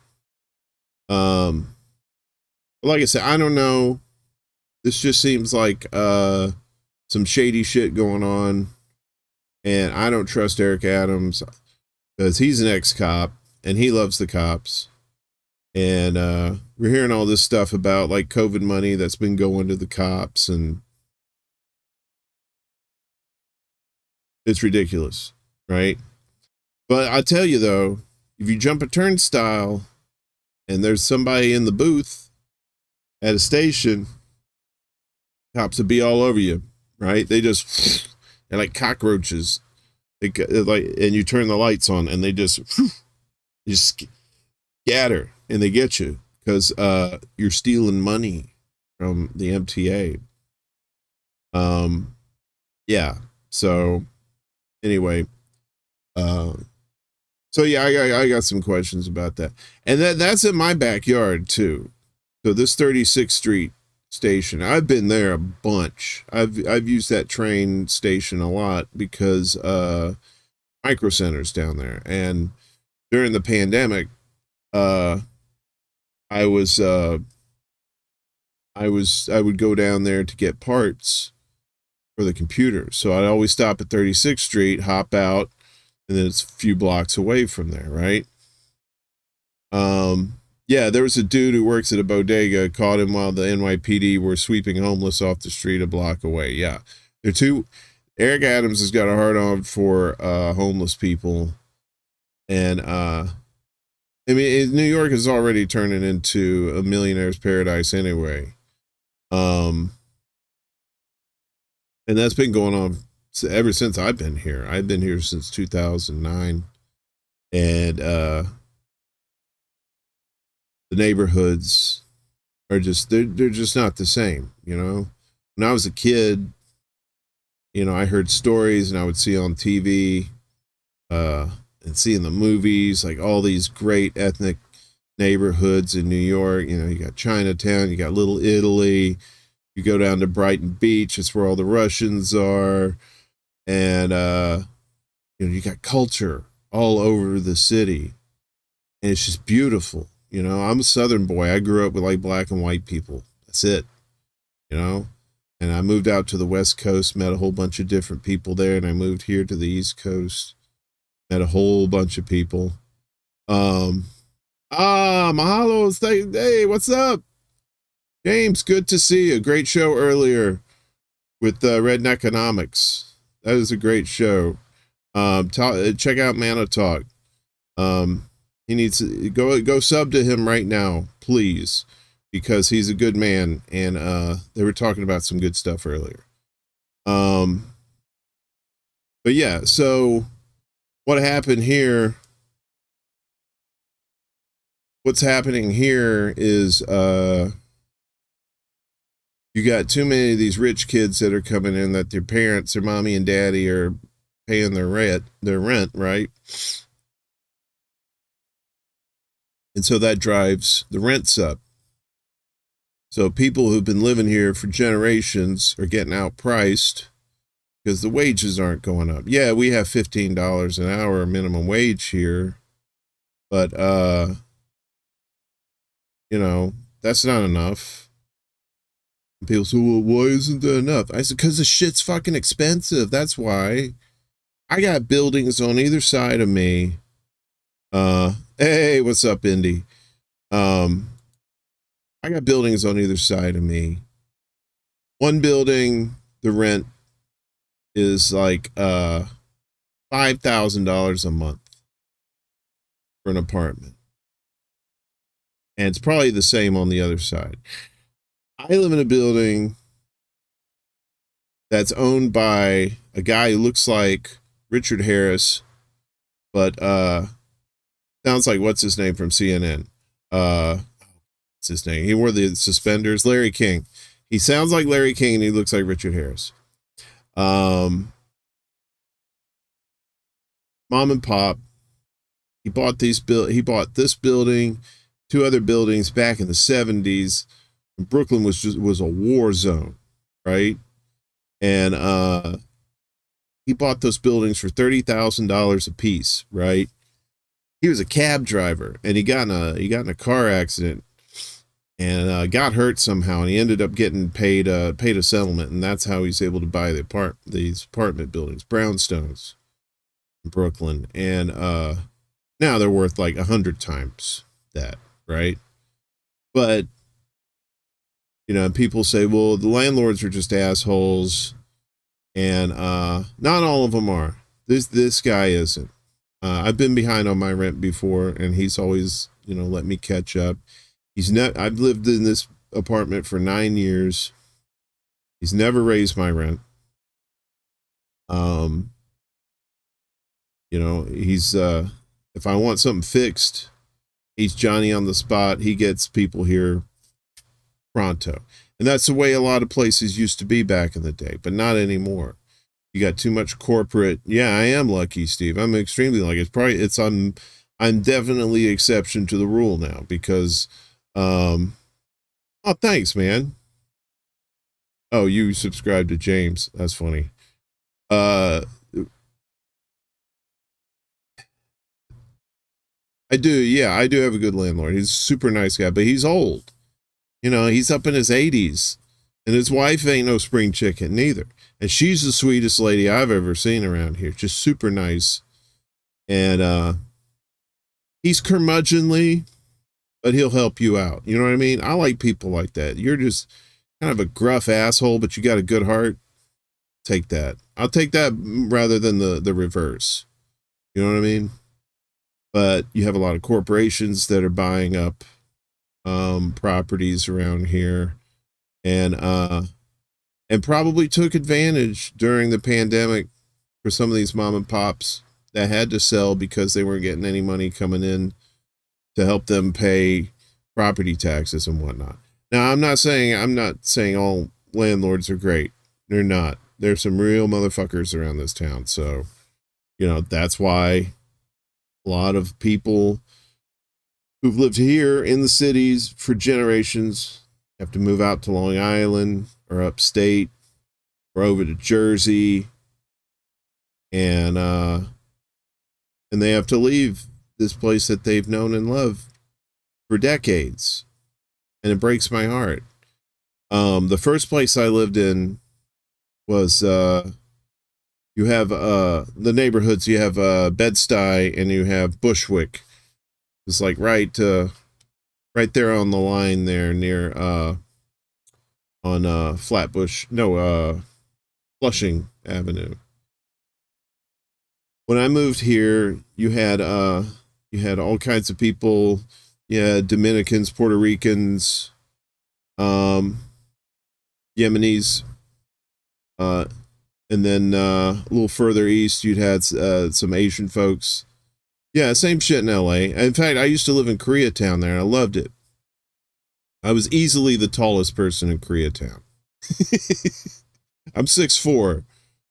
Like I said, I don't know. This just seems like some shady shit going on. And I don't trust Eric Adams, because he's an ex-cop and he loves the cops. And we're hearing all this stuff about like COVID money that's been going to the cops, and it's ridiculous, right? But I tell you though, if you jump a turnstile and there's somebody in the booth at a station, cops would be all over you, right? They're like cockroaches. They like, and you turn the lights on, and they just scatter, and they get you because you're stealing money from the MTA. Yeah. So anyway, so yeah, I got some questions about that, and that's in my backyard too. So this 36th Street station, I've been there a bunch. I've used that train station a lot because Micro Center's down there, and during the pandemic, I would go down there to get parts for the computer. So I'd always stop at 36th Street, hop out, and then it's a few blocks away from there, right? Yeah, there was a dude who works at a bodega, caught him while the NYPD were sweeping homeless off the street a block away. Yeah. Eric Adams has got a hard on for homeless people. And I mean, New York is already turning into a millionaire's paradise anyway. And that's been going on ever since I've been here. I've been here since 2009. And the neighborhoods are just, they're just not the same, you know? When I was a kid, you know, I heard stories and I would see on TV and see in the movies, like all these great ethnic neighborhoods in New York. You know, you got Chinatown, you got Little Italy, you go down to Brighton Beach, it's where all the Russians are. And, you know, you got culture all over the city. And it's just beautiful. You know, I'm a Southern boy. I grew up with like black and white people. That's it. You know, and I moved out to the West Coast, met a whole bunch of different people there. And I moved here to the East Coast, met a whole bunch of people. Mahalo. Hey, what's up? James, good to see you. Great show earlier with Redneckonomics. That is a great show. Check out Mana Talk. He needs to go sub to him right now, please, because he's a good man. And they were talking about some good stuff earlier. But yeah, so what happened here? What's happening here is you got too many of these rich kids that are coming in that their parents, their mommy and daddy are paying their rent, right? And so that drives the rents up. So people who've been living here for generations are getting outpriced because the wages aren't going up. Yeah, we have $15 an hour minimum wage here, but you know, that's not enough. And people say, well, why isn't that enough? I said, because the shit's fucking expensive. That's why. I got buildings on either side of me. Hey, what's up, Indy? I got buildings on either side of me. One building, the rent is like $5,000 a month for an apartment. And it's probably the same on the other side. I live in a building that's owned by a guy who looks like Richard Harris, but sounds like what's his name from CNN? What's his name? He wore the suspenders. Larry King. He sounds like Larry King and he looks like Richard Harris. Mom and Pop. He bought this building, two other buildings back in the 70s. Brooklyn was a war zone, right? And he bought those buildings for $30,000 a piece, right? He was a cab driver and he got in a car accident and got hurt somehow, and he ended up getting paid a settlement, and that's how he's able to buy these apartment buildings, brownstones in Brooklyn. And now they're worth like 100 times that, right? But you know, people say, well, the landlords are just assholes, and not all of them are. This guy isn't. I've been behind on my rent before, and he's always, you know, let me catch up. I've lived in this apartment for 9 years. He's never raised my rent. You know, he's if I want something fixed, he's Johnny on the spot. He gets people here pronto. And that's the way a lot of places used to be back in the day, but not anymore. You got too much corporate. Yeah, I am lucky, Steve. I'm extremely lucky. I'm definitely exception to the rule now because oh, thanks, man. Oh, you subscribed to James. That's funny. I do. Yeah, I do have a good landlord. He's a super nice guy, but he's old. You know, he's up in his 80s, and his wife ain't no spring chicken neither. And she's the sweetest lady I've ever seen around here. Just super nice. And he's curmudgeonly, but he'll help you out. You know what I mean? I like people like that. You're just kind of a gruff asshole, but you got a good heart. Take that. I'll take that rather than the reverse. You know what I mean? But you have a lot of corporations that are buying up properties around here, and probably took advantage during the pandemic for some of these mom and pops that had to sell because they weren't getting any money coming in to help them pay property taxes and whatnot. Now, I'm not saying all landlords are great. They're not. There's some real motherfuckers around this town. So, that's why a lot of people who've lived here in the cities for generations have to move out to Long Island or upstate or over to Jersey, and they have to leave this place that they've known and loved for decades, and it breaks my heart. The first place I lived in was you have the neighborhoods. You have Bed-Stuy and you have Bushwick. It's like right there on the line there near on Flushing Avenue. When I moved here, you had all kinds of people. You had Dominicans, Puerto Ricans, Yemenis, and then a little further east, you'd had some Asian folks. Yeah, same shit in LA. In fact, I used to live in Koreatown there, and I loved it. I was easily the tallest person in Koreatown. I'm 6'4",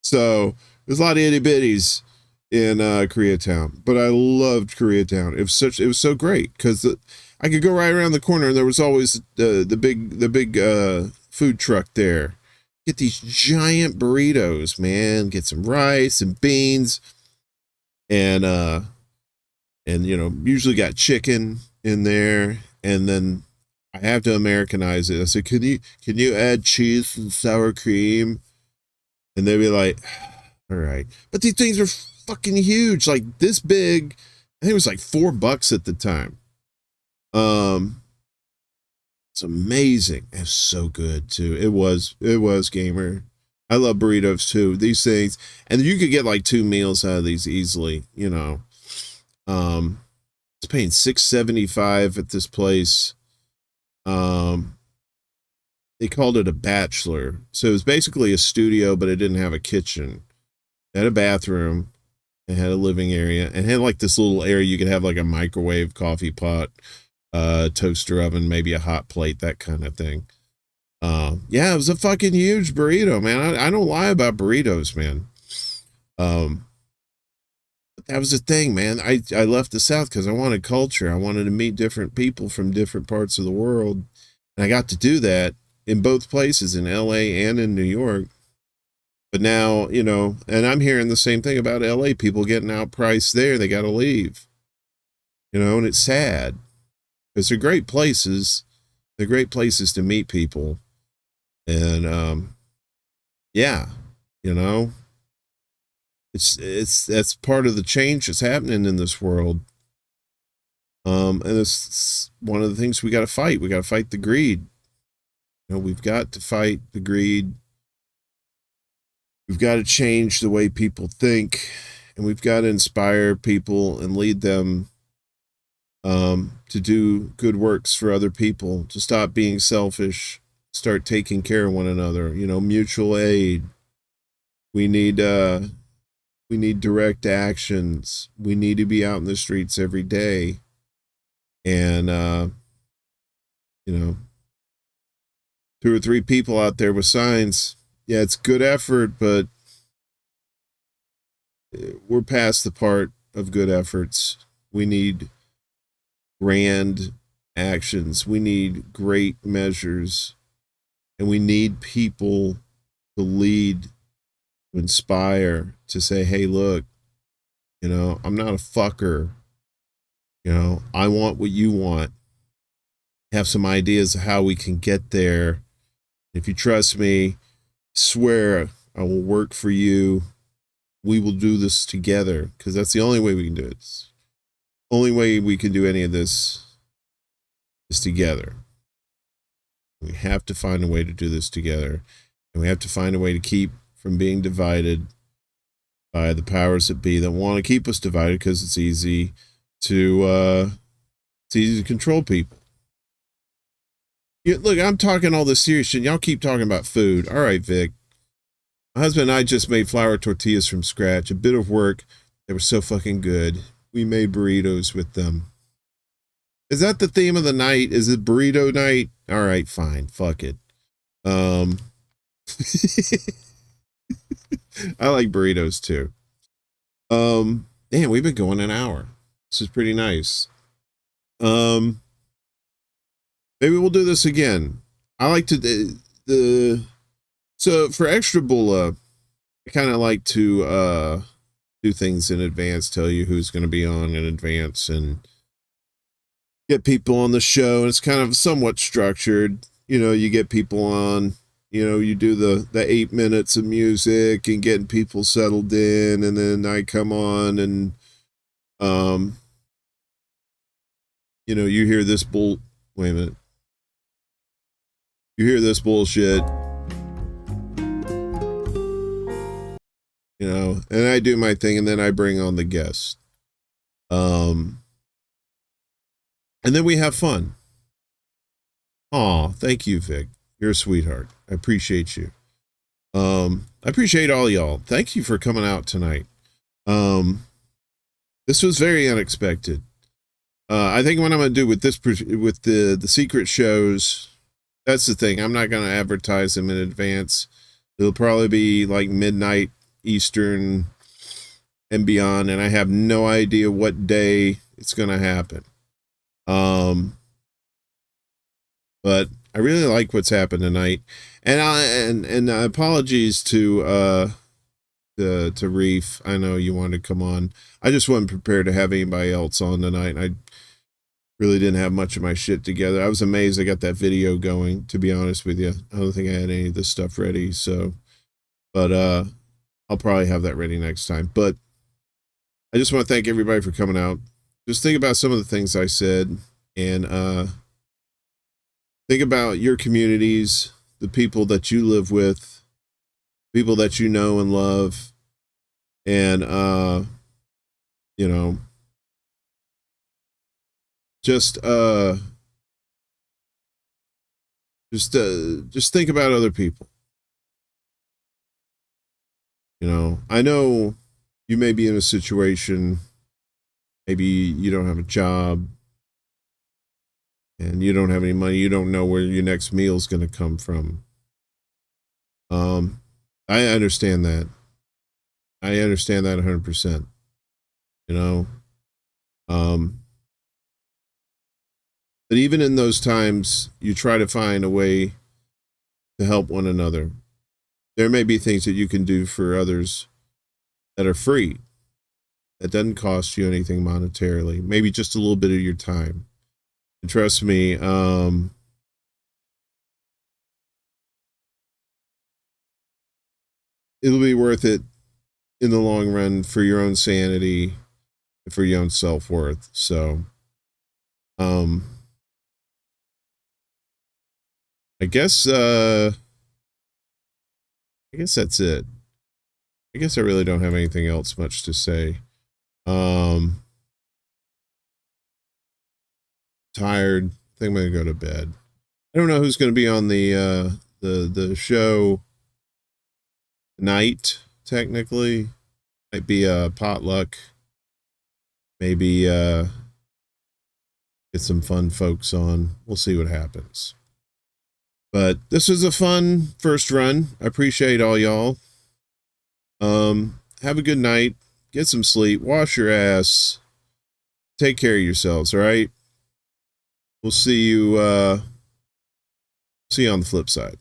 so there's a lot of itty bitties in Koreatown, but I loved Koreatown. It was so great because I could go right around the corner, and there was always the big food truck there. Get these giant burritos, man. Get some rice and beans, and usually got chicken in there. And then I have to Americanize it. I said, can you add cheese and sour cream? And they'd be like, all right. But these things are fucking huge, like this big. I think it was like $4 at the time. It's amazing. It's so good too. It was gamer. I love burritos too. These things, and you could get like 2 meals out of these easily. It's paying $6.75 at this place. They called it a bachelor, so it was basically a studio, but it didn't have a kitchen. It had a bathroom. It had a living area, and had like this little area you could have like a microwave, coffee pot, toaster oven, maybe a hot plate, that kind of thing. Yeah, it was a fucking huge burrito, man. I don't lie about burritos, man. But that was the thing, man. I left the South because I wanted culture. I wanted to meet different people from different parts of the world, and I got to do that in both places, in LA and in New York. But now, and I'm hearing the same thing about LA, people getting outpriced there. They got to leave, and it's sad because they're great places. They're great places to meet people. And, yeah, that's part of the change that's happening in this world. And it's one of the things we got to fight. We got to fight the greed. We've got to fight the greed. We've got to change the way people think, and we've got to inspire people and lead them to do good works for other people, to stop being selfish, start taking care of one another, mutual aid. We need direct actions. We need to be out in the streets every day. And, 2 or 3 people out there with signs. Yeah, it's good effort, but we're past the part of good efforts. We need grand actions. We need great measures. And we need people to lead, to inspire, to say, hey, look, I'm not a fucker. I want what you want. Have some ideas of how we can get there. If you trust me, swear I will work for you. We will do this together, because that's the only way we can do it. It's the only way we can do any of this is together. We have to find a way to do this together, and we have to find a way to keep from being divided by the powers that be that want to keep us divided, because it's easy to control people. Look, I'm talking all this serious shit. Y'all keep talking about food. All right, Vic. My husband and I just made flour tortillas from scratch. A bit of work. They were so fucking good. We made burritos with them. Is that the theme of the night? Is it burrito night? All right, fine. Fuck it. I like burritos too. Damn, we've been going an hour. This is pretty nice. Maybe we'll do this again. I like to so for extra Bulla, I kind of like to do things in advance, tell you who's going to be on in advance, and get people on the show. And it's kind of somewhat structured. You know, you get people on, you know, you do the 8 minutes of music and getting people settled in, and then I come on and you know, you hear this wait a minute. You hear this bullshit, you know, and I do my thing, and then I bring on the guest. And then we have fun. Aw, thank you, Vic. You're a sweetheart. I appreciate you. I appreciate all y'all. Thank you for coming out tonight. This was very unexpected. I think what I'm going to do with this, with the secret shows, that's the thing. I'm not going to advertise them in advance. It'll probably be like midnight Eastern and beyond, and I have no idea what day it's going to happen. But I really like what's happened tonight, and apologies to Reef. I know you wanted to come on. I just wasn't prepared to have anybody else on tonight. I really didn't have much of my shit together. I was amazed I got that video going, to be honest with you. I don't think I had any of this stuff ready, so, but I'll probably have that ready next time. But I just want to thank everybody for coming out. Just think about some of the things I said, and think about your communities, the people that you live with, people that you know and love, and you know, just think about other people. You know, I know you may be in a situation, maybe you don't have a job, and you don't have any money. You don't know where your next meal is going to come from. I understand that. I understand that 100%. You know, but even in those times, you try to find a way to help one another. There may be things that you can do for others that are free, that doesn't cost you anything monetarily, maybe just a little bit of your time. And trust me, it'll be worth it in the long run for your own sanity and for your own self-worth. So, I guess that's it. I guess I really don't have anything else much to say. Tired. I think I'm gonna go to bed. I don't know who's gonna be on the show tonight. Technically, might be a potluck. Maybe get some fun folks on. We'll see what happens. But this was a fun first run. I appreciate all y'all. Have a good night. Get some sleep. Wash your ass. Take care of yourselves, all right? We'll see you on the flip side.